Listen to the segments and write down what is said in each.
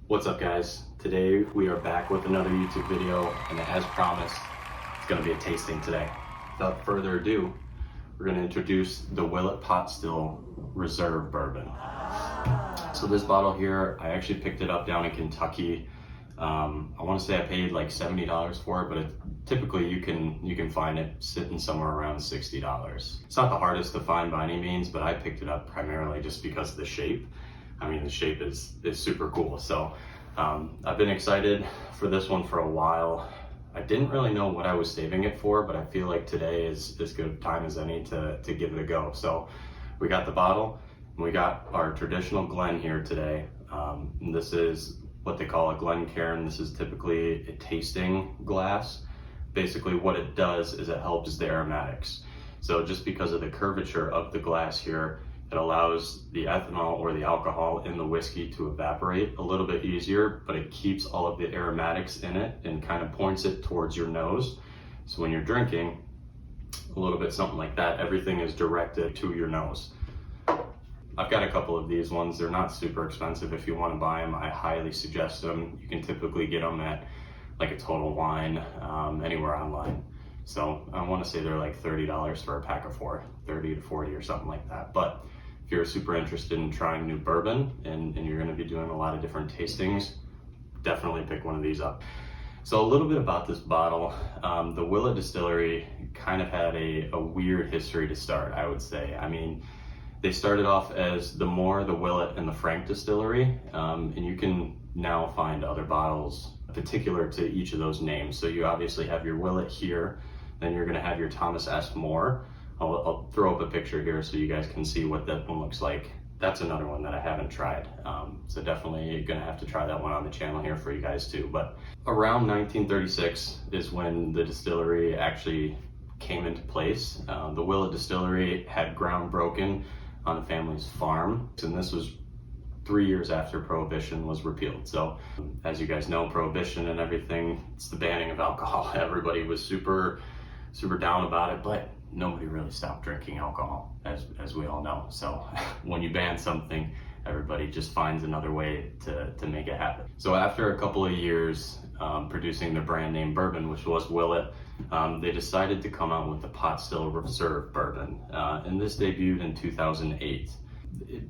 What's up, guys? Today we are back with another YouTube video, and as promised, it's going to be a tasting today. Without further ado, we're going to introduce the Willet Pot Still Reserve Bourbon. So this bottle here, I actually picked it up down in Kentucky. I want to say I paid like $70 for it, but typically you can find it sitting somewhere around $60. It's not the hardest to find by any means, but I picked it up primarily just because of the shape. I mean, the shape is super cool. So I've been excited for this one for a while. I didn't really know what I was saving it for, but I feel like today is as good a time as any to give it a go. So we got the bottle, and we got our traditional Glen here today. And this is what they call a Glencairn. This is typically a tasting glass. Basically what it does is it helps the aromatics. So just because of the curvature of the glass here, it allows the ethanol or the alcohol in the whiskey to evaporate a little bit easier, but it keeps all of the aromatics in it and kind of points it towards your nose. So when you're drinking, a little bit something like that, everything is directed to your nose. I've got a couple of these ones. They're not super expensive. If you want to buy them, I highly suggest them. You can typically get them at like a Total Wine, anywhere online. So I want to say they're like $30 for a pack of 4, 30 to 40 or something like that. But if you're super interested in trying new bourbon and you're going to be doing a lot of different tastings, definitely pick one of these up. So a little bit about this bottle. The Willet Distillery kind of had a weird history to start, I would say. I mean, they started off as the Moore, the Willet, and the Frank Distillery, and you can now find other bottles particular to each of those names. So you obviously have your Willet here, then you're going to have your Thomas S. Moore. I'll throw up a picture here so you guys can see what that one looks like. That's another one that I haven't tried. So definitely going to have to try that one on the channel here for you guys too. But around 1936 is when the distillery actually came into place. The Willet Distillery had ground broken on a family's farm, and this was 3 years after Prohibition was repealed. So as you guys know, Prohibition and everything, it's the banning of alcohol. Everybody was super down about it, but nobody really stopped drinking alcohol, as we all know. So when you ban something, everybody just finds another way to make it happen. So after a couple of years producing the brand name bourbon, which was Willet, they decided to come out with the Pot Still Reserve Bourbon, and this debuted in 2008.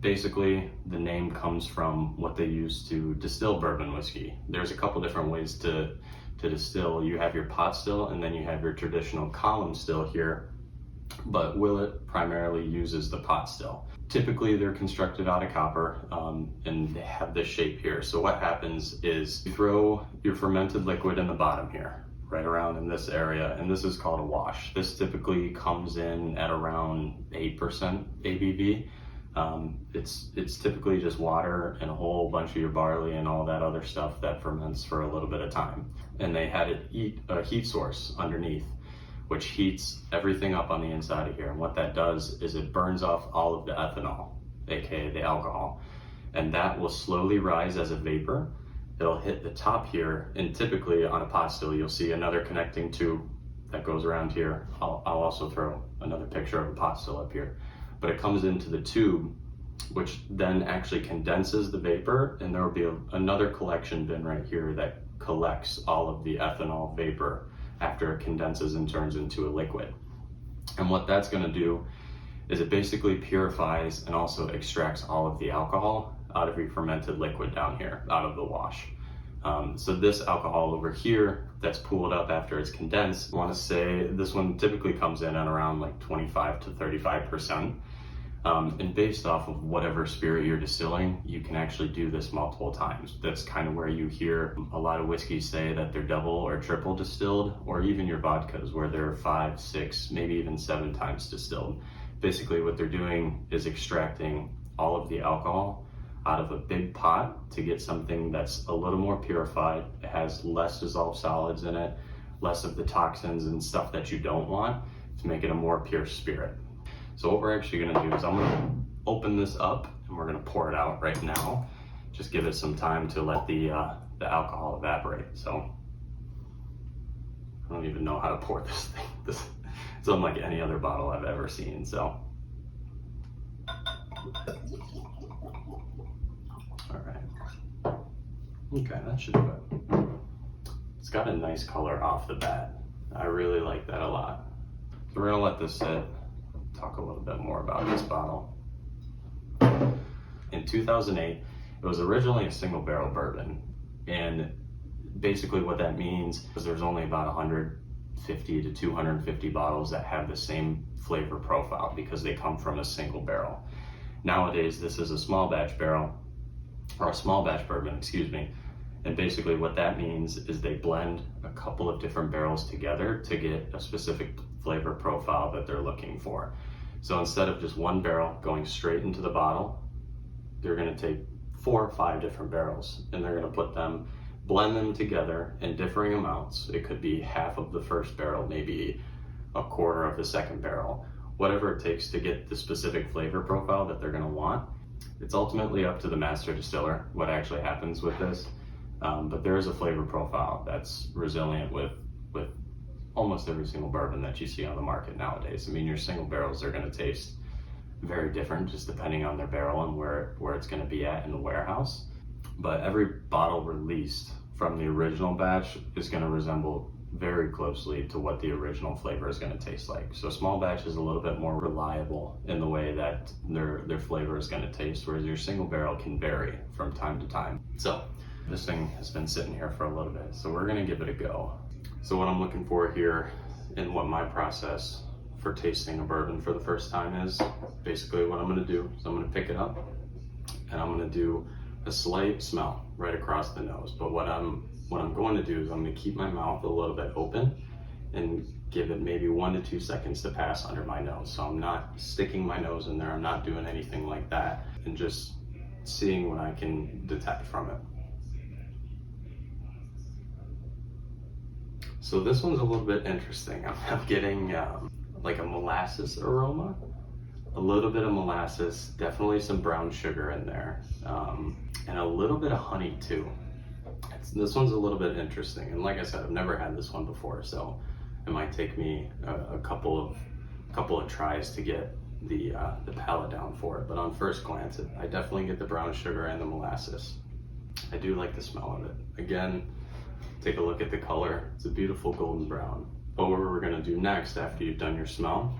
Basically, the name comes from what they use to distill bourbon whiskey. There's a couple different ways to distill. You have your pot still, and then you have your traditional column still here, but Willet primarily uses the pot still. Typically, they're constructed out of copper, and they have this shape here. So what happens is you throw your fermented liquid in the bottom here, right around in this area, and this is called a wash. This typically comes in at around 8% ABV. It's typically just water and a whole bunch of your barley and all that other stuff that ferments for a little bit of time. And they had a heat source underneath, which heats everything up on the inside of here. And what that does is it burns off all of the ethanol, aka the alcohol, and that will slowly rise as a vapor. It'll hit the top here, and typically on a pot still, you'll see another connecting tube that goes around here. I'll also throw another picture of a pot still up here. But it comes into the tube, which then actually condenses the vapor, and there will be another collection bin right here that collects all of the ethanol vapor after it condenses and turns into a liquid. And what that's going to do is it basically purifies and also extracts all of the alcohol out of your fermented liquid down here, out of the wash. So this alcohol over here that's pooled up after it's condensed, I want to say this one typically comes in at around like 25 to 35%. And based off of whatever spirit you're distilling, you can actually do this multiple times. That's kind of where you hear a lot of whiskeys say that they're double or triple distilled, or even your vodkas where they're 5, 6, maybe even 7 times distilled. Basically what they're doing is extracting all of the alcohol out of a big pot to get something that's a little more purified. It has less dissolved solids in it, less of the toxins and stuff that you don't want, to make it a more pure spirit. So what we're actually gonna do is I'm gonna open this up and we're gonna pour it out right now. Just give it some time to let the alcohol evaporate. So I don't even know how to pour this thing. This is unlike any other bottle I've ever seen, so. All right. Okay, that should do it. It's got a nice color off the bat. I really like that a lot. So we're gonna let this sit, talk a little bit more about this bottle. In 2008, it was originally a single barrel bourbon. And basically what that means is there's only about 150 to 250 bottles that have the same flavor profile because they come from a single barrel. Nowadays, this is a small batch barrel, or a small batch bourbon, excuse me. And basically what that means is they blend a couple of different barrels together to get a specific flavor profile that they're looking for. So instead of just one barrel going straight into the bottle, they're gonna take 4 or 5 different barrels and they're gonna put them, blend them together in differing amounts. It could be half of the first barrel, maybe a quarter of the second barrel, whatever it takes to get the specific flavor profile that they're gonna want. It's ultimately up to the master distiller what actually happens with this. But there is a flavor profile that's resilient with almost every single bourbon that you see on the market nowadays. I mean, your single barrels are gonna taste very different just depending on their barrel and where it's gonna be at in the warehouse. But every bottle released from the original batch is gonna resemble very closely to what the original flavor is gonna taste like. So small batch is a little bit more reliable in the way that their flavor is gonna taste, whereas your single barrel can vary from time to time. So this thing has been sitting here for a little bit, so we're gonna give it a go. So what I'm looking for here and what my process for tasting a bourbon for the first time is, basically what I'm gonna do is I'm gonna pick it up and I'm gonna do a slight smell right across the nose. But what I'm going to do is I'm gonna keep my mouth a little bit open and give it maybe 1 to 2 seconds to pass under my nose. So I'm not sticking my nose in there, I'm not doing anything like that, and just seeing what I can detect from it. So this one's a little bit interesting. I'm getting like a molasses aroma, a little bit of molasses, definitely some brown sugar in there, and a little bit of honey too. This one's a little bit interesting, and like I said, I've never had this one before, so it might take me a couple of tries to get the palate down for it. But on first glance, I definitely get the brown sugar and the molasses. I do like the smell of it. Again, take a look at the color. It's a beautiful golden brown. But what we're gonna do next, after you've done your smell,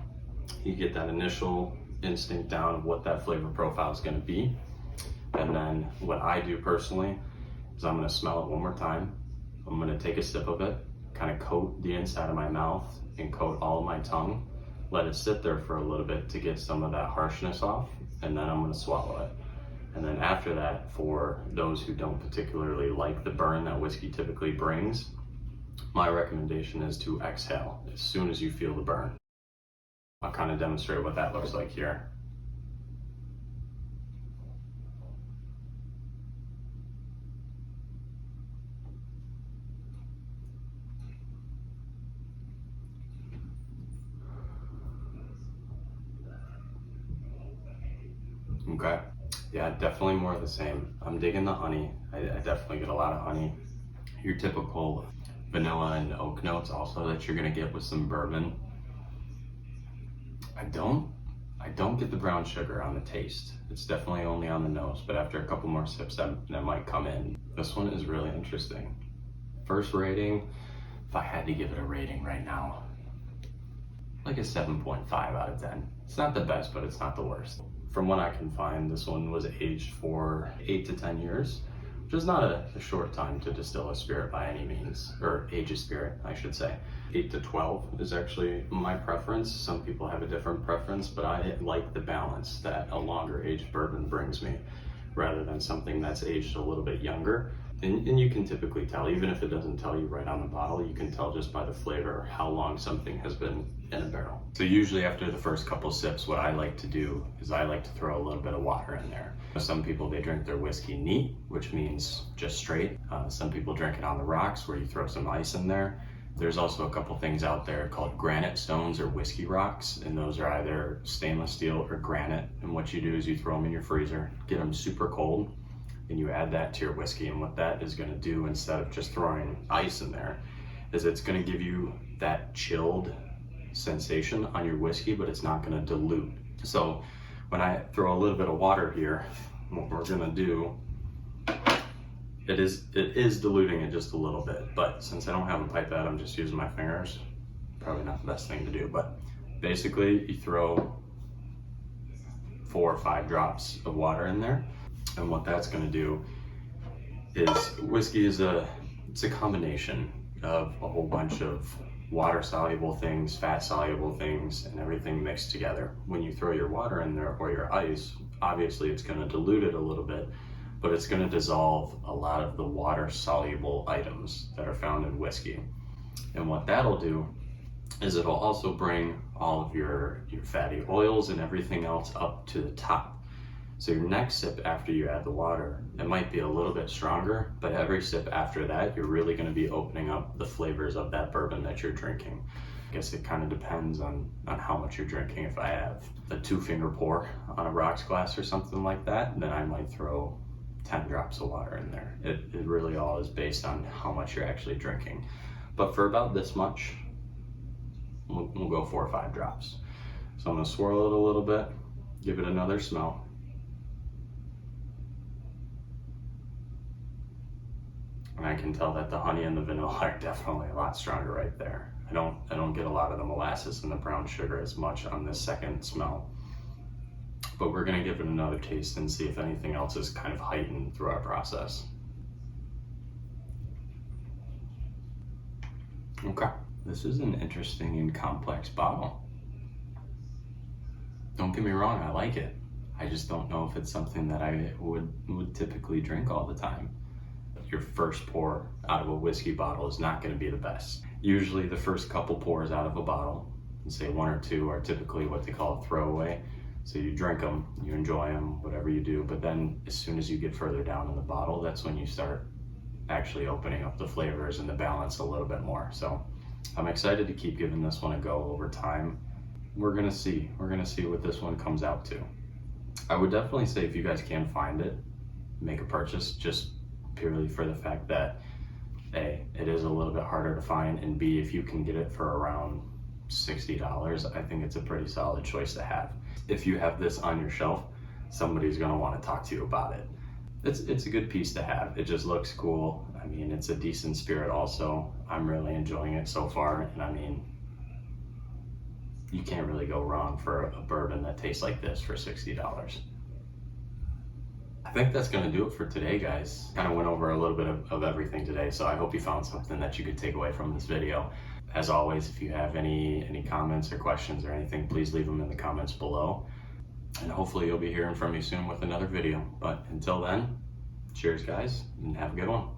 you get that initial instinct down of what that flavor profile is gonna be. And then what I do personally is I'm gonna smell it one more time. I'm gonna take a sip of it, kind of coat the inside of my mouth and coat all of my tongue. Let it sit there for a little bit to get some of that harshness off, and then I'm gonna swallow it. And then after that, for those who don't particularly like the burn that whiskey typically brings, my recommendation is to exhale as soon as you feel the burn. I'll kind of demonstrate what that looks like here. Okay, yeah, definitely more of the same. I'm digging the honey. I definitely get a lot of honey. Your typical vanilla and oak notes also that you're gonna get with some bourbon. I don't get the brown sugar on the taste. It's definitely only on the nose, but after a couple more sips that might come in. This one is really interesting. First rating, if I had to give it a rating right now, like a 7.5 out of 10. It's not the best, but it's not the worst. From what I can find, this one was aged for 8 to 10 years, which is not a short time to distill a spirit by any means, or age a spirit, I should say. 8 to 12 is actually my preference. Some people have a different preference, but I like the balance that a longer aged bourbon brings me, rather than something that's aged a little bit younger. And you can typically tell, even if it doesn't tell you right on the bottle, you can tell just by the flavor how long something has been in a barrel. So usually after the first couple sips, what I like to do is I like to throw a little bit of water in there. Some people, they drink their whiskey neat, which means just straight. Some people drink it on the rocks, where you throw some ice in there. There's also a couple things out there called granite stones or whiskey rocks, and those are either stainless steel or granite. And what you do is you throw them in your freezer, get them super cold, and you add that to your whiskey. And what that is gonna do, instead of just throwing ice in there, is it's gonna give you that chilled sensation on your whiskey, but it's not gonna dilute. So when I throw a little bit of water here, what we're gonna do It is diluting it just a little bit, but since I don't have a pipette, I'm just using my fingers. Probably not the best thing to do, but basically you throw 4 or 5 drops of water in there, and what that's going to do is, whiskey is it's a combination of a whole bunch of water soluble things, fat soluble things, and everything mixed together. When you throw your water in there or your ice, obviously it's going to dilute it a little bit, but it's going to dissolve a lot of the water soluble items that are found in whiskey. And what that'll do is it'll also bring all of your fatty oils and everything else up to the top. So your next sip after you add the water, it might be a little bit stronger, but every sip after that, you're really going to be opening up the flavors of that bourbon that you're drinking. I guess it kind of depends on how much you're drinking. If I have a 2-finger pour on a rocks glass or something like that, then I might throw 10 drops of water in there. It really all is based on how much you're actually drinking. But for about this much, we'll go 4 or 5 drops. So I'm going to swirl it a little bit, give it another smell. And I can tell that the honey and the vanilla are definitely a lot stronger right there. I don't get a lot of the molasses and the brown sugar as much on this second smell. But we're gonna give it another taste and see if anything else is kind of heightened through our process. Okay, this is an interesting and complex bottle. Don't get me wrong, I like it. I just don't know if it's something that I would typically drink all the time. Your first pour out of a whiskey bottle is not going to be the best. Usually the first couple pours out of a bottle, say 1 or 2, are typically what they call a throwaway. So you drink them, you enjoy them, whatever you do, but then as soon as you get further down in the bottle, that's when you start actually opening up the flavors and the balance a little bit more. So I'm excited to keep giving this one a go over time. We're gonna see what this one comes out to. I would definitely say if you guys can find it, make a purchase, just purely for the fact that A, it is a little bit harder to find, and B, if you can get it for around $60, I think it's a pretty solid choice to have. If you have this on your shelf, somebody's gonna wanna talk to you about it. It's a good piece to have. It just looks cool. I mean, it's a decent spirit also. I'm really enjoying it so far, and I mean, you can't really go wrong for a bourbon that tastes like this for $60. I think that's going to do it for today, guys. Kind of went over a little bit of everything today, so I hope you found something that you could take away from this video. As always, if you have any comments or questions or anything, please leave them in the comments below. And hopefully you'll be hearing from me soon with another video. But until then, cheers guys, and have a good one.